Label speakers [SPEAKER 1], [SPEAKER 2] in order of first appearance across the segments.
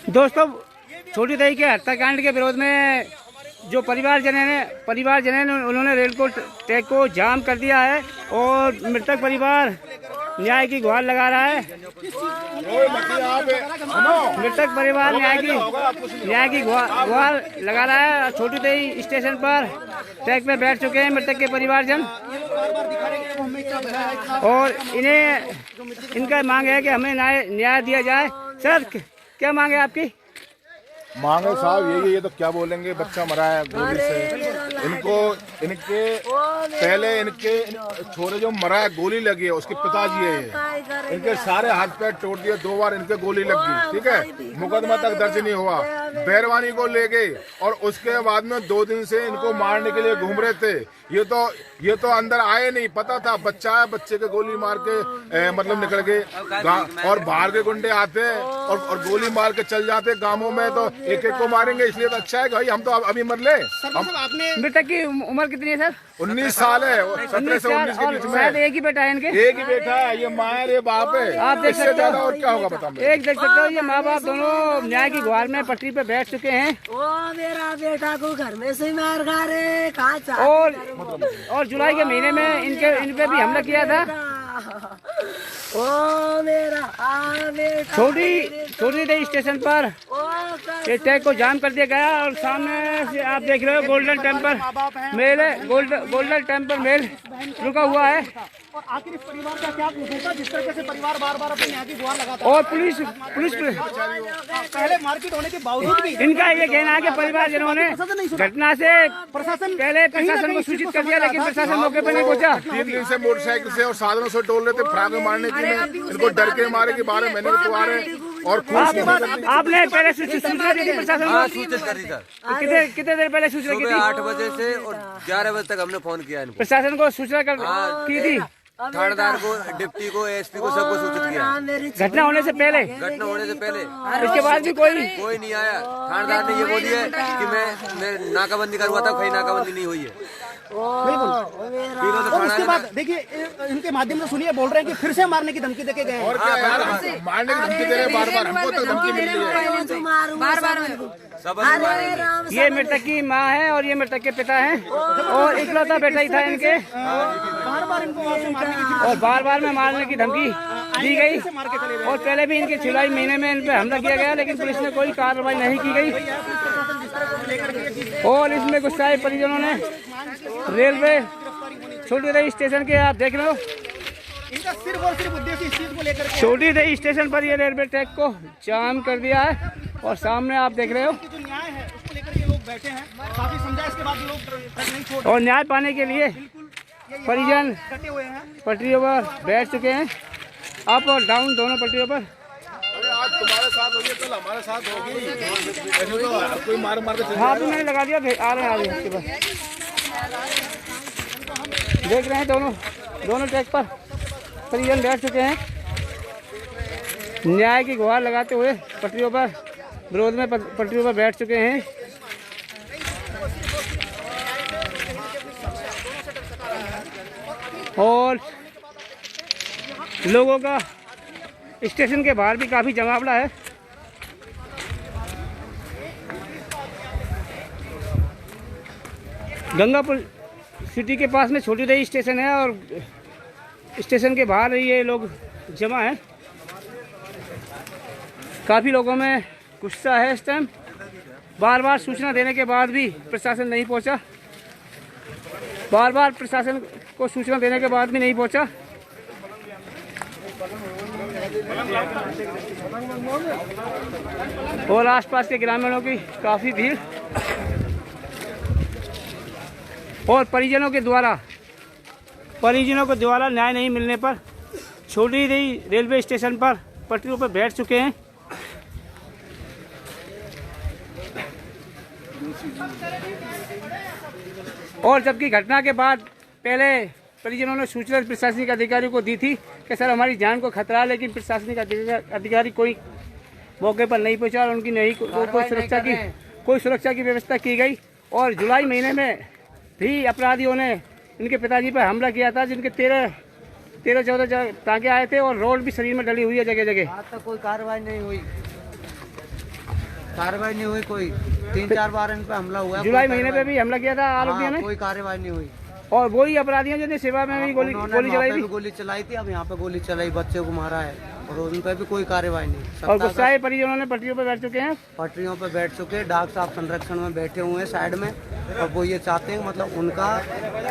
[SPEAKER 1] दोस्तों, छोटी दही के हत्याकांड के विरोध में जो परिवारजन है उन्होंने रेल को ट्रैक को जाम कर दिया है और मृतक परिवार न्याय की गुहार लगा रहा है। मृतक परिवार न्याय की गुहार लगा रहा है। छोटी दही स्टेशन पर ट्रैक में बैठ चुके हैं मृतक के परिवारजन और इनका मांग है कि हमें न्याय दिया जाए। सर, क्या मांग है आपकी?
[SPEAKER 2] मांगे साहब यही है, ये तो क्या बोलेंगे, बच्चा मरा है गोली से। इनके छोरे जो मरा है गोली लगी है, उसके पिताजी है ये। इनके सारे हाथ पैर तोड़ दिए, 2 बार इनके गोली लगी, ठीक है। मुकदमा तक दर्ज नहीं हुआ। बैरवानी को ले गए और उसके बाद में 2 दिन से इनको मारने के लिए घूम रहे थे। ये तो अंदर आए नहीं, पता था बच्चा है, बच्चे के गोली मार के मतलब निकल गए। और बाहर के गुंडे आते और गोली मार के चल जाते। गांवों में तो एक को मारेंगे, इसलिए तो अच्छा है कि भाई हम तो अभी मर ले।
[SPEAKER 1] मृतक की उम्र कितनी है सर?
[SPEAKER 2] 19 साल है, 17 से 19 के बीच में।
[SPEAKER 1] एक ही बेटा है इनके?
[SPEAKER 2] एक ही बेटा है, ये माँ है, ये बाप है।
[SPEAKER 1] आप देख सकते हो
[SPEAKER 2] और क्या होगा बताओ।
[SPEAKER 1] एक देख सकते हो, ये माँ बाप दोनों न्याय की गुहार में पटरी पे बैठ चुके हैं।
[SPEAKER 3] ओ मेरा बेटा को घर में से मार खा रहे
[SPEAKER 1] और जुलाई के महीने में इन पे भी हमला किया था।
[SPEAKER 3] ओ मेरा
[SPEAKER 1] छोटी दही स्टेशन पर ये ट्रैक को जाम कर दिया गया और सामने से आप देख रहे हो गोल्डन टेम्पल मेल है। गोल्डन टेम्पल मेल रुका हुआ है।
[SPEAKER 4] और आखिर इस परिवार का क्या होगा, जिस तरह से परिवार बार अपने यहाँ की गुहार लगाता है
[SPEAKER 1] और पुलिस
[SPEAKER 4] पहले मार्केट होने के बावजूद भी
[SPEAKER 1] इनका ये कहना है कि परिवार जिन्होंने घटना से पहले प्रशासन को सूचित कर दिया, लेकिन प्रशासन मौके पर नहीं पहुंचा।
[SPEAKER 2] 3 दिन से मोटरसाइकिल से और साधनों से टोल रहे थे फ्राग में मारने के लिए। इनको डर के मारे कि 12 महीने में तो आ रहे और
[SPEAKER 1] आपने पहले सूचना दी थी प्रशासन को?
[SPEAKER 5] सूचित कर दी सर।
[SPEAKER 1] कितने देर पहले सूचना की थी?
[SPEAKER 5] 8 बजे से और 11 बजे तक हमने फोन किया इनको।
[SPEAKER 1] प्रशासन को सूचना की थी?
[SPEAKER 5] थानेदार को, डिप्टी को, एसपी को, सबको सूचित किया।
[SPEAKER 1] घटना होने से पहले?
[SPEAKER 5] घटना होने से पहले।
[SPEAKER 1] इसके बाद भी कोई
[SPEAKER 5] नहीं आया। थानेदार ने ये बोली है कि मैं नाकाबंदी करवा था, कहीं नाकाबंदी नहीं हुई है।
[SPEAKER 4] और उसके बाद देखिए इनके माध्यम से सुनिए, बोल रहे हैं कि फिर से मारने की धमकी देके गए हैं।
[SPEAKER 2] और क्या यार, मारने की धमकी दे रहे बार-बार। हमको तो धमकी मिल रही है
[SPEAKER 3] बार।
[SPEAKER 1] ये मृतक की माँ है और ये मृतक के पिता हैं और इकलौता बेटा ही था इनके। बार-बार में मारने की धमकी दी गई और पहले भी इनके जुलाई महीने में इन पे हमला किया गया, लेकिन पुलिस ने कोई कार्रवाई नहीं की गई। और इसमें गुस्साए परिजनों ने रेलवे छोटी दही स्टेशन के, आप देख रहे हो,
[SPEAKER 4] इनका सिर्फ और सिर्फ उद्देश्य इस चीज को लेकर
[SPEAKER 1] छोटी दही स्टेशन पर ये रेलवे ट्रैक को जाम कर दिया है और सामने आप देख रहे हो
[SPEAKER 4] जो न्याय है उसको लेकर ये लोग बैठे हैं। काफी समझा, इसके बाद लोग ट्रक नहीं छोड़
[SPEAKER 1] और न्याय पाने के लिए परिजन
[SPEAKER 4] डटे हुए हैं।
[SPEAKER 1] पटरियों पर बैठ चुके हैं, अप और डाउन दोनों पटरियों पर।
[SPEAKER 2] आज तुम्हारे साथ होगी, कल हमारे साथ होगी। तो कोई मार के
[SPEAKER 1] हाथ में लगा दिया, आ रहे हैं इसके पास। देख रहे हैं दोनों ट्रैक पर परिजन बैठ चुके हैं, न्याय की गुहार लगाते हुए पटरियों पर विरोध में पटरियों पर बैठ चुके हैं। और लोगों का स्टेशन के बाहर भी काफी जमावड़ा है। गंगापुर सिटी के पास में छोटी दही स्टेशन है और स्टेशन के बाहर ये लोग जमा है। काफ़ी लोगों में गुस्सा है इस टाइम। बार सूचना देने के बाद भी प्रशासन नहीं पहुंचा। बार प्रशासन को सूचना देने के बाद भी नहीं पहुंचा। और आसपास के ग्रामीणों की काफ़ी भीड़ और परिजनों के द्वारा न्याय नहीं मिलने पर छोटी दही रेलवे स्टेशन पर पटरियों पर बैठ चुके हैं। और जबकि घटना के बाद पहले परिजनों ने सूचना प्रशासनिक अधिकारियों को दी थी कि सर हमारी जान को खतरा है, लेकिन प्रशासनिक अधिकारी कोई मौके पर नहीं पहुंचा और उनकी कोई सुरक्षा की व्यवस्था की गई। और जुलाई महीने में भी अपराधियों ने इनके पिताजी पर हमला किया था, जिनके 13-14 टाँके आए थे और रोड भी शरीर में डली हुई है जगह जगह।
[SPEAKER 5] आज तक कोई कार्रवाई नहीं हुई।
[SPEAKER 6] कार्रवाई नहीं हुई कोई। 3-4 बार इन पे हमला हुआ है।
[SPEAKER 1] जुलाई महीने पे भी हमला किया था आरोपियों ने,
[SPEAKER 6] कोई कार्रवाई नहीं हुई।
[SPEAKER 1] और वही अपराधियों जिन्हें सेवा में भी गोली चलाई थी।
[SPEAKER 6] गोली चलाई थी, अब यहाँ पे गोली चलाई, बच्चे को मारा है और उन पे भी कोई कार्रवाई नहीं।
[SPEAKER 1] और गुस्साए परिजनों ने पटरियों पर बैठ चुके हैं,
[SPEAKER 6] पटरियों पे बैठ चुके हैं, डॉक्टर साहब संरक्षण में बैठे हुए हैं साइड में। और वो ये चाहते हैं मतलब उनका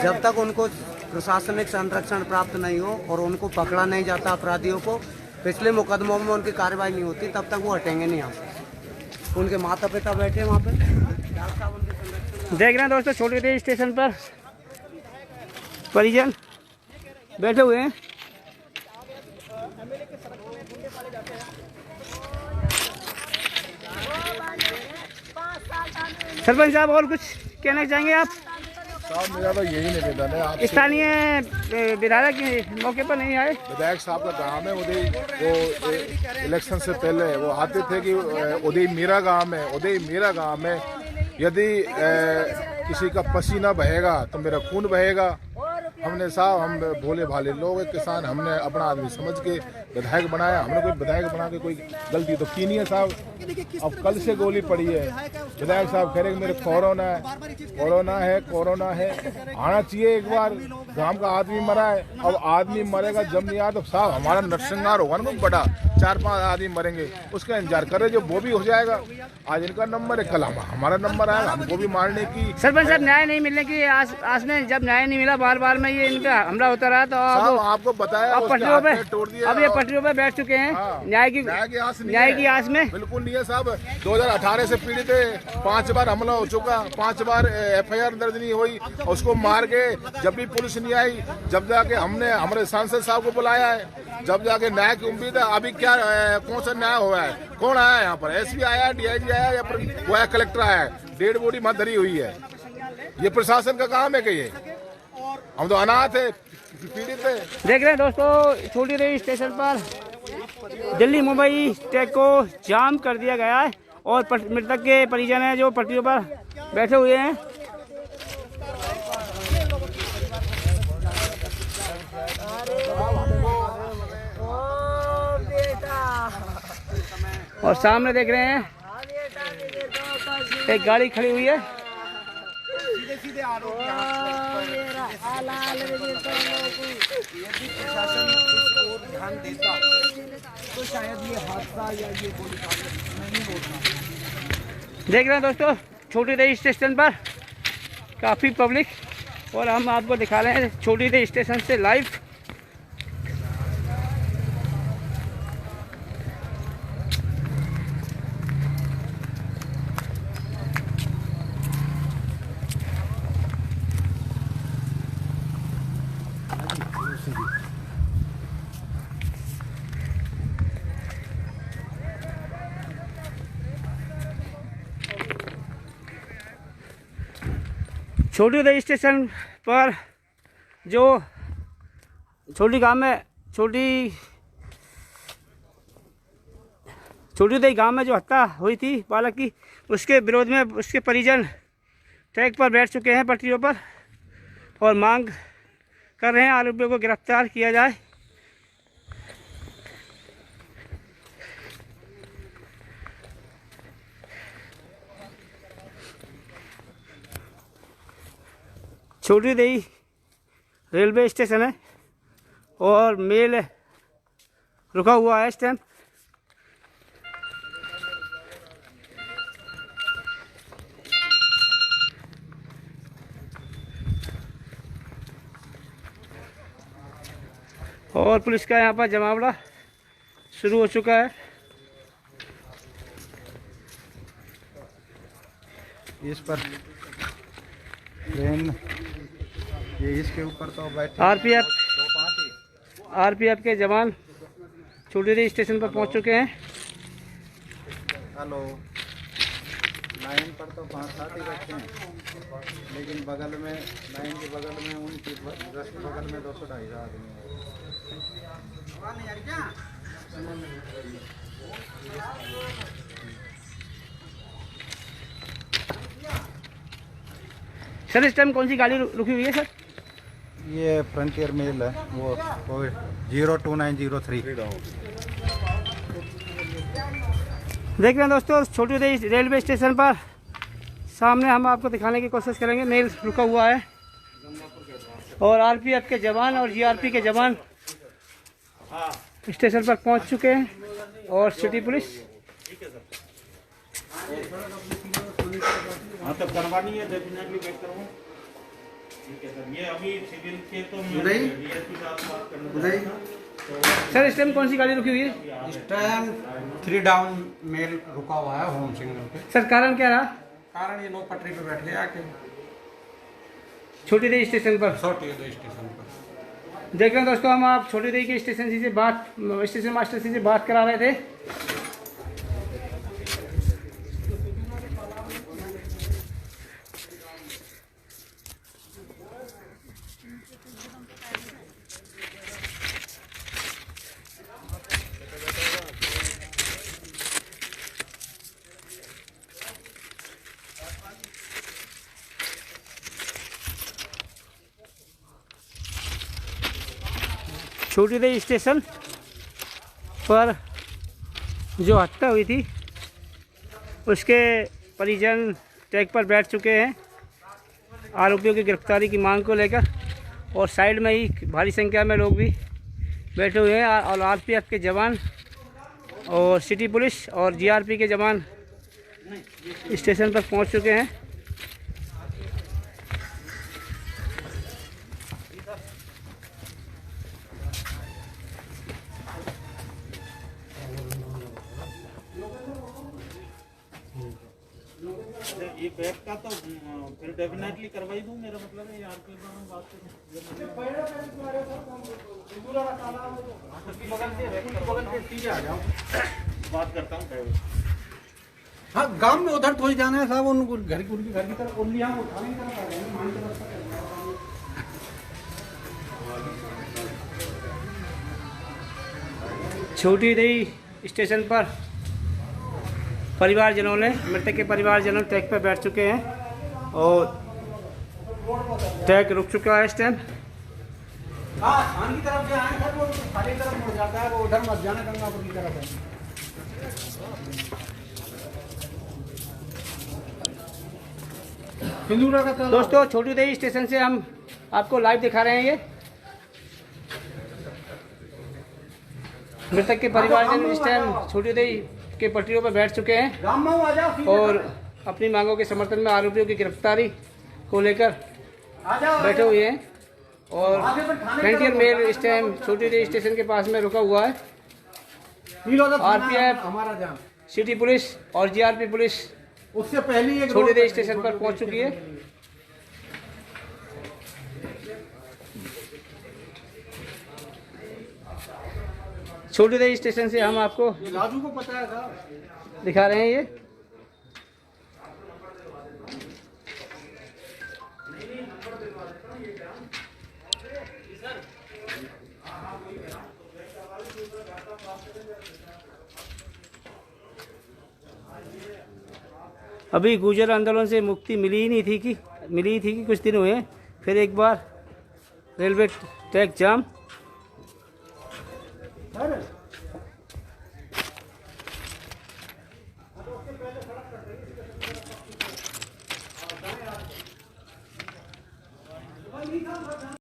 [SPEAKER 6] जब तक उनको प्रशासनिक संरक्षण प्राप्त नहीं हो और उनको पकड़ा नहीं जाता अपराधियों को, पिछले मुकदमों में उनकी कार्रवाई नहीं होती, तब तक वो हटेंगे नहीं यहाँ से। उनके माता पिता बैठे हैं वहाँ पे, डॉक्टर साहब उनके संरक्षण।
[SPEAKER 1] देख रहे हैं दोस्तों, छोटी देवी स्टेशन पर परिजन बैठे हुए हैं। सरपंच साहब और कुछ कहना चाहेंगे आप?
[SPEAKER 2] साहब मेरा तो यही निवेदन है आपसे,
[SPEAKER 1] स्थानीय विधायक के मौके पर नहीं आए।
[SPEAKER 2] विधायक साहब का काम है उदय, वो इलेक्शन से पहले वो आते थे कि उदय मेरा गांव है, उदय मेरा गांव है, यदि किसी का पसीना बहेगा तो मेरा खून बहेगा। हमने साहब, हम भोले भाले लोग हैं, किसान, हमने अपना आदमी समझ के विधायक बनाया। हमने कोई विधायक बना के कोई गलती तो की नहीं है साहब। अब कल से गोली पड़ी है, विधायक साहब कह रहे कि मेरे कोरोना है, कोरोना है, कोरोना है। आना चाहिए एक बार, गांव का आदमी मरा है, अब आदमी मरेगा जब नहीं आया तो साहब हमारा नरसंहार होगा ना बड़ा, 4-5 आदमी मरेंगे, उसका इंतजार कर रहे, जो वो भी हो जाएगा। आज इनका नंबर है, कल हमारा नंबर आएगा, हमको भी मारने की।
[SPEAKER 1] सरपंच साहब, न्याय नहीं मिलने की आस में, जब न्याय नहीं मिला बार बार में ये इनका हमला होता रहा, तो
[SPEAKER 2] अब आपको बताया
[SPEAKER 1] अब पटरियों पे
[SPEAKER 2] तोड़ दिया,
[SPEAKER 1] अब ये पटरियों पे बैठ चुके हैं। न्याय की आस में
[SPEAKER 2] बिल्कुल नहीं है साहब। 2018 से पीड़ित है, 5 बार हमला हो चुका, 5 बार FIR दर्ज नहीं हुई, उसको मार के जब भी पुलिस नहीं आई, जब जाके हमने हमारे सांसद साहब को बुलाया है, जब जाके न्याय की उम्मीद है। अभी क्या कौन सा न्याय हुआ है? कौन आया यहाँ पर? SP आया, DIG आया या वो है कलेक्टर आया? डेड बॉडी वहाँ धरी हुई है। ये प्रशासन का काम है कि ये? हम तो अनाथ है, पीड़ित है।
[SPEAKER 1] देख रहे हैं दोस्तों, छोटी देवी स्टेशन पर दिल्ली मुंबई ट्रैक को जाम कर दिया गया है और मृतक के परिजन हैं जो पटरियों पर बैठे हुए हैं। और सामने देख रहे हैं एक गाड़ी खड़ी हुई है।
[SPEAKER 4] सीधे आरोप यदि प्रशासन इस ओर ध्यान देता तो शायद ये हादसा या ये गोली नहीं होता।
[SPEAKER 1] देख रहे हैं दोस्तों, छोटी देवी स्टेशन पर काफ़ी पब्लिक, और हम आपको दिखा रहे हैं छोटी देवी स्टेशन से लाइव। छोटी देवी स्टेशन पर जो छोटी देवी गांव में जो हत्या हुई थी बालक की, उसके विरोध में उसके परिजन ट्रैक पर बैठ चुके हैं पटरियों पर और मांग कर रहे हैं आरोपियों को गिरफ्तार किया जाए। छोटी देवी रेलवे स्टेशन है और मेल रुका हुआ है इस टाइम। और पुलिस का यहाँ पर जमावड़ा शुरू हो चुका है।
[SPEAKER 7] इस पर ट्रेन ये इसके ऊपर तो बैठे
[SPEAKER 1] आरपीएफ के जवान छोटी देवी स्टेशन पर पहुंच चुके हैं।
[SPEAKER 7] हेलो, लाइन पर तो 5-7 ही बैठे हैं, लेकिन बगल में लाइन के बगल में उनकी जस्ट बगल में 200-250 आदमी है।
[SPEAKER 1] सर, इस टाइम कौन सी गाड़ी रुकी हुई है सर?
[SPEAKER 7] ये फ्रंटियर मेल है, वो 02903।
[SPEAKER 1] देख रहे हैं दोस्तों, छोटी उदय रेलवे स्टेशन पर सामने हम आपको दिखाने की कोशिश करेंगे। मेल रुका हुआ है और आरपीएफ के जवान और जीआरपी के जवान स्टेशन पर पहुंच चुके हैं और सिटी पुलिस।
[SPEAKER 8] हाँ तो करवानी है, डेफिनेटली वेट करूँ। ठीक है सर, ये अभी सिविल के तो डीएसपी साहब बात करना।
[SPEAKER 1] सर इस टाइम कौन सी गाड़ी रुकी हुई है?
[SPEAKER 7] इस टाइम 3 डाउन मेल रुका हुआ है होम सिग्नल पे।
[SPEAKER 1] सर कारण क्या रहा?
[SPEAKER 7] कारण ये लोग पटरी पे बैठ गया कि
[SPEAKER 1] छोटी उदय स्टेशन पर।
[SPEAKER 7] छोटी उदय स्टेशन पर
[SPEAKER 1] देख रहे हैं दोस्तों, हम आप छोटी उदय के स्टेशन मास्टर से बात करा रहे थे। छोटी उदय स्टेशन पर जो हत्या हुई थी उसके परिजन ट्रैक पर बैठ चुके हैं आरोपियों की गिरफ्तारी की मांग को लेकर, और साइड में ही भारी संख्या में लोग भी बैठे हुए हैं और आरपीएफ के जवान और सिटी पुलिस और जीआरपी के जवान स्टेशन पर पहुंच चुके हैं।
[SPEAKER 8] ये बैग का तो फिर डेफिनेटली करवाई दूँ, मेरा मतलब है यार के बारे में बात बात करता हूँ।
[SPEAKER 7] हाँ गांव में उधर थोड़ी जाना है साहब, उनको घर की तरफ उंगली यहाँ उठाने की तरफ आ जाएंगे, मान की तरफ का।
[SPEAKER 1] छोटी उदय स्टेशन पर परिवारजनों ने, मृतक के परिवारजनों ट्रैक पर बैठ चुके हैं और ट्रैक रुक चुका है इस टाइम।
[SPEAKER 7] हाँ खान की तरफ से आए सर, वो खाली तरफ मुड़ जाता है, वो उधर मत जाना, गंगापुर की तरफ है।
[SPEAKER 1] दोस्तों छोटी उदय स्टेशन से हम आपको लाइव दिखा रहे हैं। ये मृतक के परिवारजन इस टाइम छोटी उदय के पटरियों पर बैठ चुके हैं और अपनी मांगों के समर्थन में आरोपियों की गिरफ्तारी को लेकर बैठे हुए हैं। और फ्रंटियर मेल इस टाइम छोटी उदय स्टेशन के पास में रुका हुआ है। आरपीएफ, सिटी पुलिस और जीआरपी पुलिस
[SPEAKER 7] उससे पहले
[SPEAKER 1] छोटी उदय स्टेशन पर पहुंच चुकी है। छोटी उदय स्टेशन से हम आपको
[SPEAKER 7] लाजू को पता है साहब,
[SPEAKER 1] दिखा रहे हैं। ये अभी गुर्जर आंदोलन से मुक्ति मिली थी कि कुछ दिन हुए, फिर एक बार रेलवे ट्रैक जाम